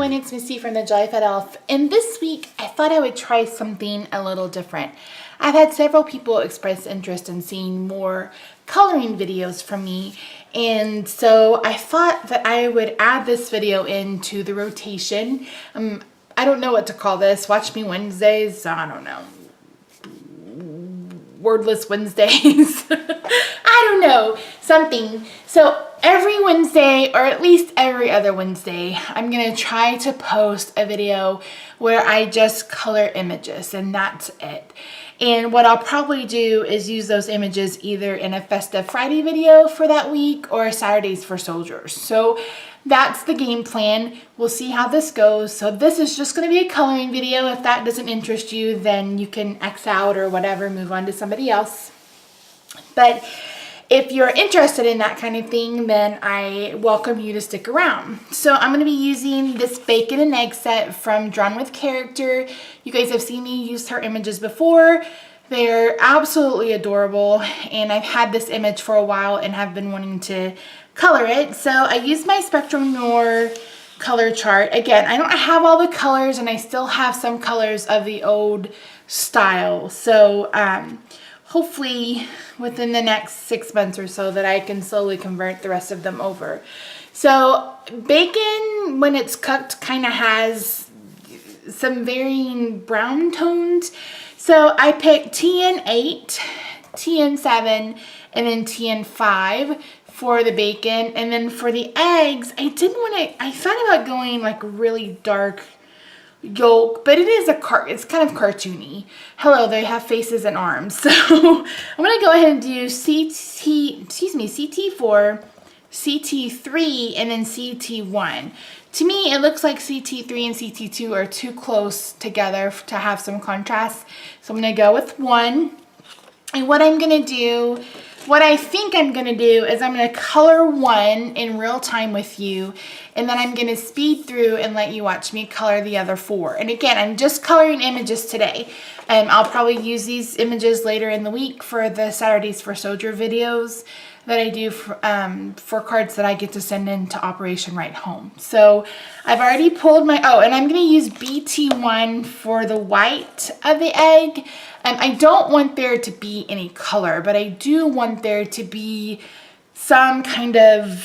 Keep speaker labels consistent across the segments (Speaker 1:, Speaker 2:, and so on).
Speaker 1: everyone, it's Misty from the Joyfed Elf, and this week I thought I would try something a little different. I've had several people express interest in seeing more coloring videos from me, and so I thought that I would add this video into the rotation. I don't know what to call this. Watch Me Wednesdays, I don't know. Wordless Wednesdays. I don't know, something. So every Wednesday, or at least every other Wednesday, I'm gonna try to post a video where I just color images, and that's it. And what I'll probably do is use those images either in a Festive Friday video for that week or Saturdays for Soldiers. So that's the game plan. We'll see how this goes. So this is just going to be a coloring video. If that doesn't interest you, then you can X out or whatever, move on to somebody else. But if you're interested in that kind of thing, then I welcome you to stick around. So I'm going to be using this bacon and egg set from Drawn with Character. You guys have seen me use her images before. They're absolutely adorable, and I've had this image for a while and have been wanting to color it. So I used my Spectrum Noir color chart. Again, I don't have all the colors, and I still have some colors of the old style. So hopefully within the next 6 months or so that I can slowly convert the rest of them over. So bacon, when it's cooked, kind of has some varying brown tones. So I picked TN8, TN7, and then TN5 for the bacon. And then for the eggs, I thought about going like really dark yolk, but it's kind of cartoony. Hello, they have faces and arms. So I'm gonna go ahead and do CT4, CT3, and then CT1. To me, it looks like CT3 and CT2 are too close together to have some contrast. So I'm gonna go with 1. And what I think I'm gonna do is I'm gonna color 1 in real time with you, and then I'm gonna speed through and let you watch me color the other 4. And again, I'm just coloring images today. I'll probably use these images later in the week for the Saturdays for Soldier videos that I do for cards that I get to send into Operation Right Home. So I've already pulled my, and I'm gonna use BT1 for the white of the egg. I don't want there to be any color, but I do want there to be some kind of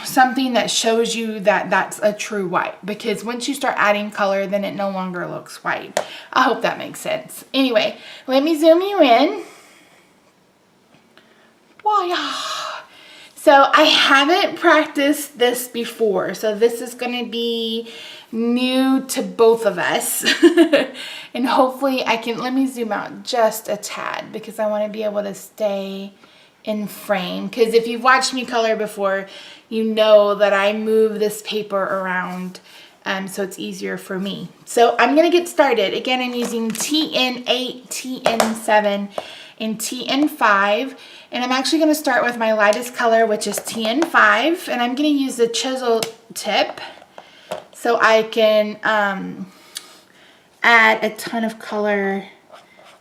Speaker 1: something that shows you that that's a true white, because once you start adding color, then it no longer looks white. I hope that makes sense. Anyway, let me zoom you in. So I haven't practiced this before, so this is going to be new to both of us. And hopefully let me zoom out just a tad because I want to be able to stay in frame. Because if you've watched me color before, you know that I move this paper around so it's easier for me. So I'm going to get started. Again, I'm using TN8, TN7, and TN5. And I'm actually going to start with my lightest color, which is TN5. And I'm going to use the chisel tip so I can add a ton of color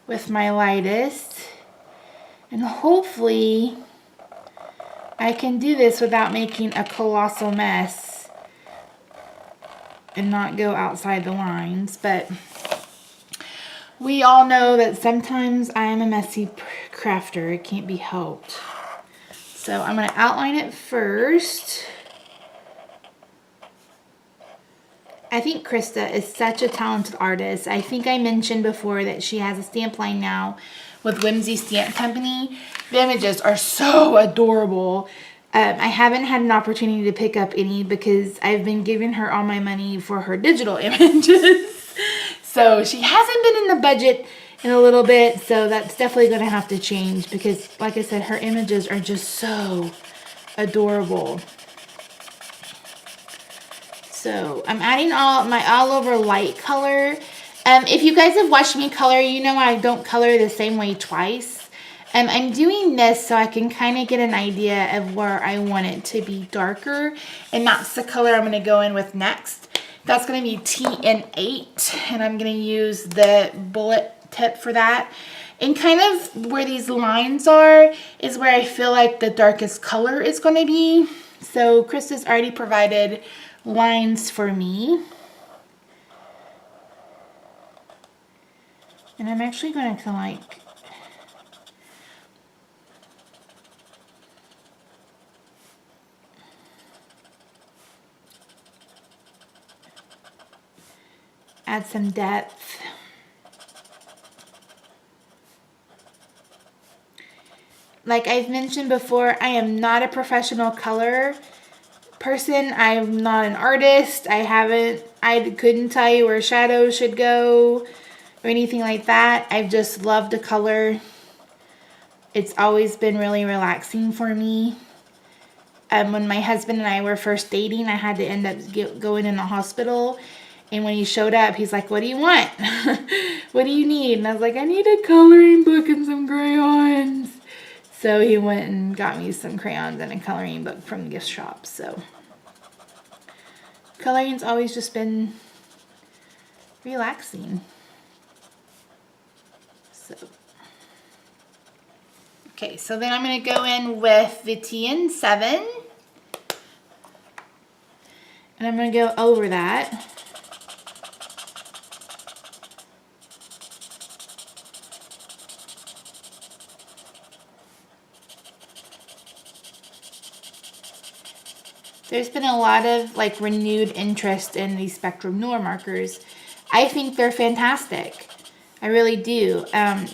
Speaker 1: with my lightest. And hopefully I can do this without making a colossal mess and not go outside the lines. But we all know that sometimes I am a messy crafter. It can't be helped. So I'm going to outline it first. I think Krista is such a talented artist. I think I mentioned before that she has a stamp line now with Whimsy Stamp Company. The images are so adorable. I haven't had an opportunity to pick up any because I've been giving her all my money for her digital images. So she hasn't been in the budget in a little bit, so that's definitely going to have to change because, like I said, her images are just so adorable. So I'm adding my all over light color. If you guys have watched me color, you know I don't color the same way twice. I'm doing this so I can kind of get an idea of where I want it to be darker, and that's the color I'm going to go in with next. That's going to be TN8, and I'm going to use the bullet tip for that. And kind of where these lines are is where I feel like the darkest color is going to be. So Krista's already provided lines for me. And I'm actually going to kind of like add some depth. Like I've mentioned before, I am not a professional color person. I'm not an artist. I couldn't tell you where shadows should go or anything like that. I've just loved to color. It's always been really relaxing for me. When my husband and I were first dating, I had to end up going in the hospital. And when he showed up, he's like, "What do you want? What do you need?" And I was like, "I need a coloring book and some crayons." So he went and got me some crayons and a coloring book from the gift shop. So coloring's always just been relaxing. So okay, so then I'm going to go in with the TN7. And I'm going to go over that. There's been a lot of like renewed interest in these Spectrum Noir markers. I think they're fantastic. I really do.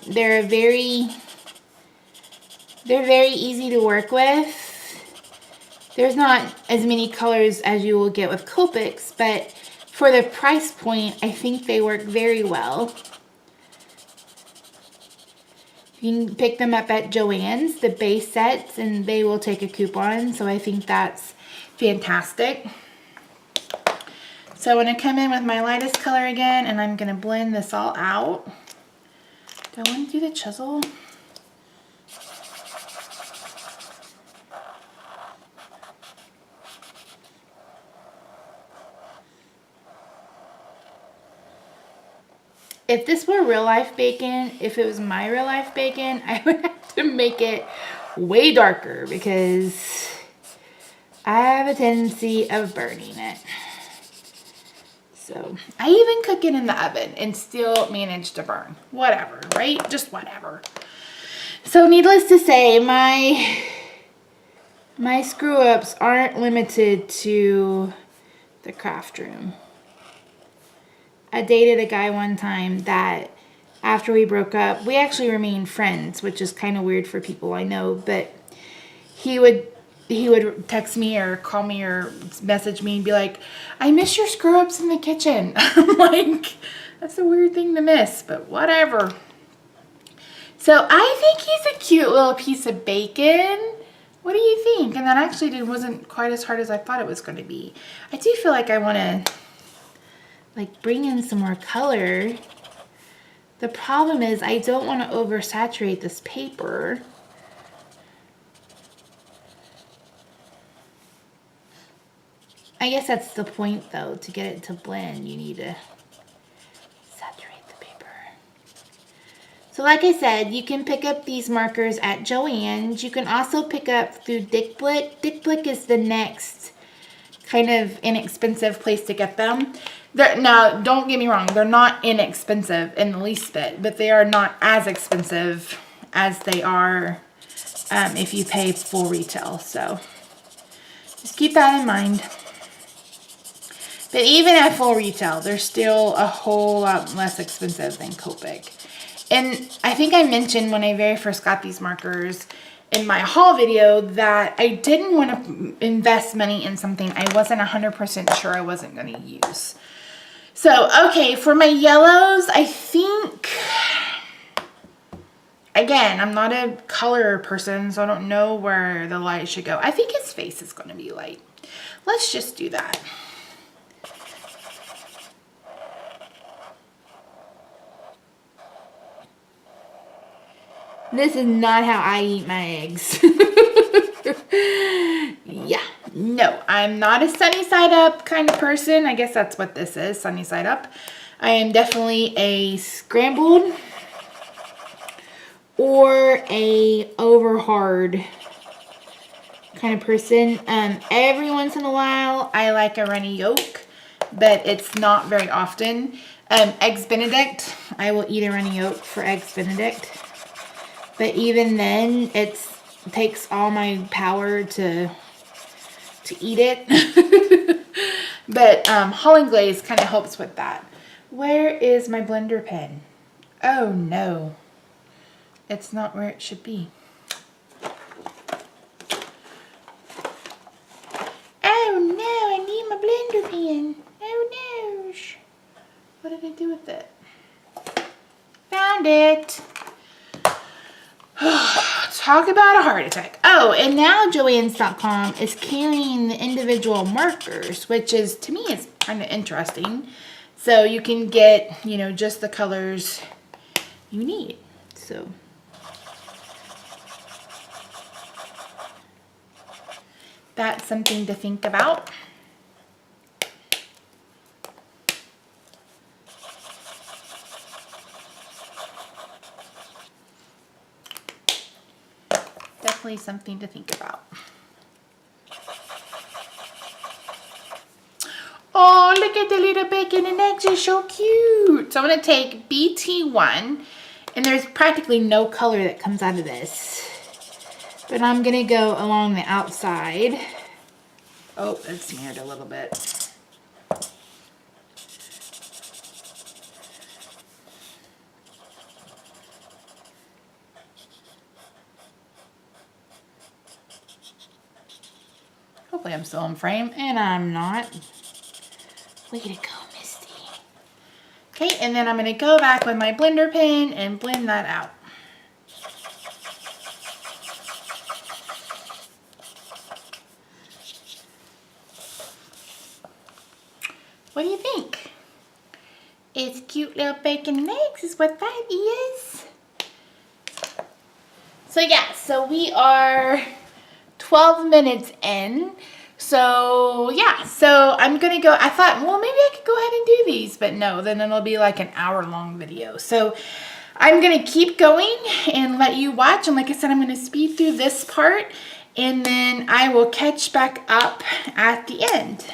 Speaker 1: They're very easy to work with. There's not as many colors as you will get with Copics, but for the price point, I think they work very well. You can pick them up at Joann's, the base sets, and they will take a coupon, so I think that's fantastic. So I'm going to come in with my lightest color again, and I'm going to blend this all out. Do I want to do the chisel? If this were real life bacon, if it was my real life bacon, I would have to make it way darker because I have a tendency of burning it. So I even cook it in the oven and still manage to burn. Whatever, right? Just whatever. So needless to say, my screw ups aren't limited to the craft room. I dated a guy one time that after we broke up, we actually remained friends, which is kind of weird for people I know, but he would text me or call me or message me and be like, "I miss your screw ups in the kitchen." I'm like, that's a weird thing to miss, but whatever. So I think he's a cute little piece of bacon. What do you think? And that actually wasn't quite as hard as I thought it was going to be. I do feel like I want to like bring in some more color. The problem is I don't want to oversaturate this paper. I guess that's the point though, to get it to blend, you need to saturate the paper. So like I said, you can pick up these markers at Joann's. You can also pick up through Dick Blick. Dick Blick is the next kind of inexpensive place to get them. Now, don't get me wrong, they're not inexpensive in the least bit, but they are not as expensive as they are if you pay full retail. So just keep that in mind. But even at full retail, they're still a whole lot less expensive than Copic. And I think I mentioned when I very first got these markers in my haul video that I didn't want to invest money in something I wasn't 100% sure I wasn't going to use. So, okay, for my yellows, I think, again, I'm not a color person, so I don't know where the light should go. I think his face is going to be light. Let's just do that. This is not how I eat my eggs. Yeah, no, I'm not a sunny side up kind of person. I guess that's what this is, sunny side up. I am definitely a scrambled or a over hard kind of person. Every once in a while, I like a runny yolk. but it's not very often. Eggs Benedict, I will eat a runny yolk for Eggs Benedict. But even then, it takes all my power to eat it. But Holland Glaze kind of helps with that. Where is my blender pen? Oh no, it's not where it should be. Oh no, I need my blender pen. Oh no. What did I do with it? Found it. Talk about a heart attack. Oh, and now Joann's.com is carrying the individual markers, which is, to me, is kind of interesting. So you can get, you know, just the colors you need. So that's something to think about. Definitely something to think about. Oh, look at the little bacon and eggs, are so cute. So I'm going to take BT1, and there's practically no color that comes out of this. But I'm going to go along the outside. Oh, it smeared a little bit. Hopefully I'm still in frame, and I'm not. Way to go, Misty. Okay, and then I'm going to go back with my blender pen and blend that out. What do you think? It's cute little bacon and eggs is what that is. So yeah, so we are 12 minutes in. So yeah, so I'm gonna go, I thought, well, maybe I could go ahead and do these, but no, then it'll be like an hour-long video. So I'm gonna keep going and let you watch. And like I said, I'm gonna speed through this part, and then I will catch back up at the end.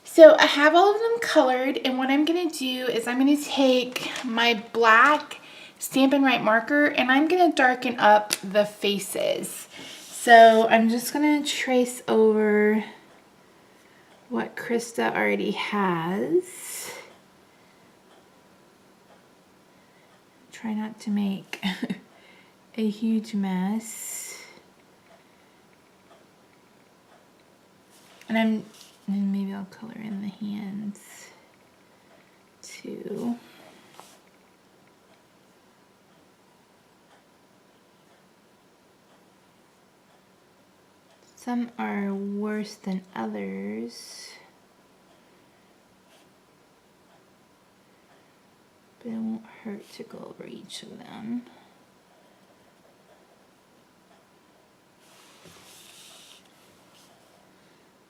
Speaker 1: So I have all of them colored, and what I'm going to do is I'm going to take my black Stampin' Write marker and I'm going to darken up the faces. So I'm just going to trace over what Krista already has. Try not to make a huge mess. And maybe I'll color in the hands too. Some are worse than others, but it won't hurt to go over each of them.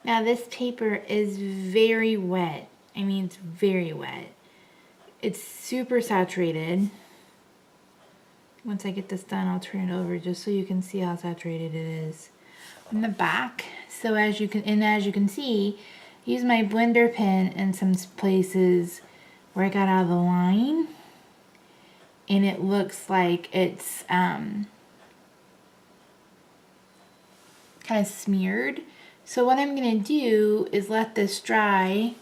Speaker 1: Now this paper is very wet. I mean, it's very wet. It's super saturated. Once I get this done, I'll turn it over just so you can see how saturated it is on the back. So as you can see, use my blender pen in some places where I got out of the line, and it looks like it's kind of smeared. So what I'm gonna do is let this dry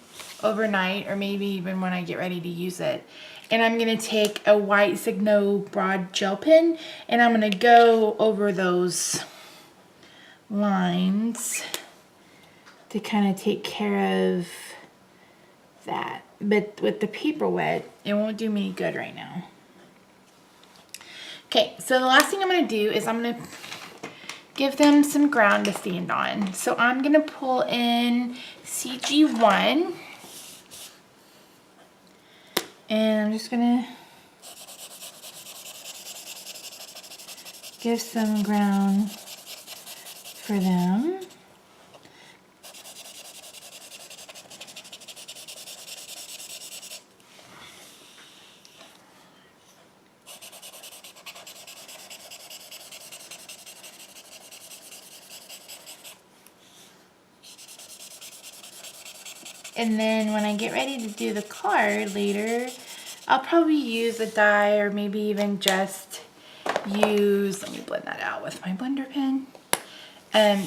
Speaker 1: overnight, or maybe even when I get ready to use it. And I'm gonna take a white Signo broad gel pen, and I'm gonna go over those lines to kind of take care of that. But with the paper wet, it won't do me any good right now. Okay, so the last thing I'm gonna do is I'm gonna give them some ground to stand on. So I'm gonna pull in CG1, and I'm just gonna give some ground for them. And then when I get ready to do the card later, I'll probably use a die, or maybe even just use, let me blend that out with my blender pen,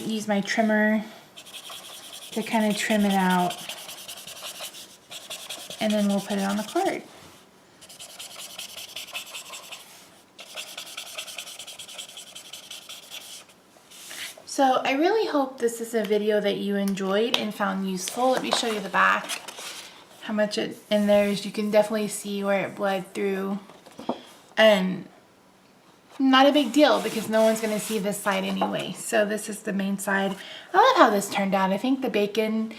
Speaker 1: use my trimmer to kind of trim it out, and then we'll put it on the card. So I really hope this is a video that you enjoyed and found useful. Let me show you the back, how much it in there is. You can definitely see where it bled through, and not a big deal because no one's gonna see this side anyway. So this is the main side. I love how this turned out. I think the bacon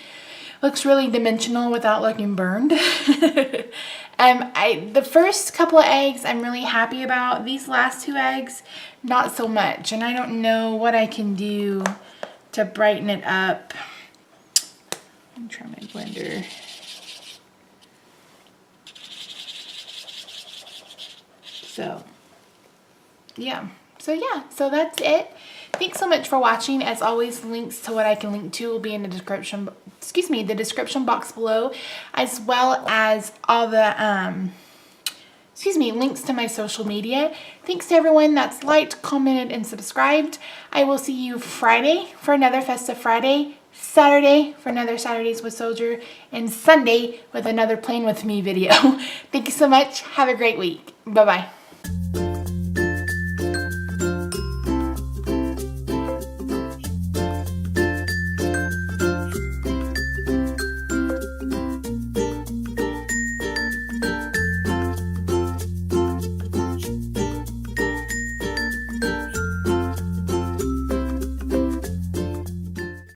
Speaker 1: looks really dimensional without looking burned. The first couple of eggs I'm really happy about. These last two eggs, not so much. And I don't know what I can do to brighten it up. Let me try my blender. So that's it. Thanks so much for watching. As always, links to what I can link to will be in the description, the description box below, as well as all the, links to my social media. Thanks to everyone that's liked, commented, and subscribed. I will see you Friday for another Festive Friday, Saturday for another Saturdays with Soldier, and Sunday with another Playing With Me video. Thank you so much. Have a great week. Bye-bye.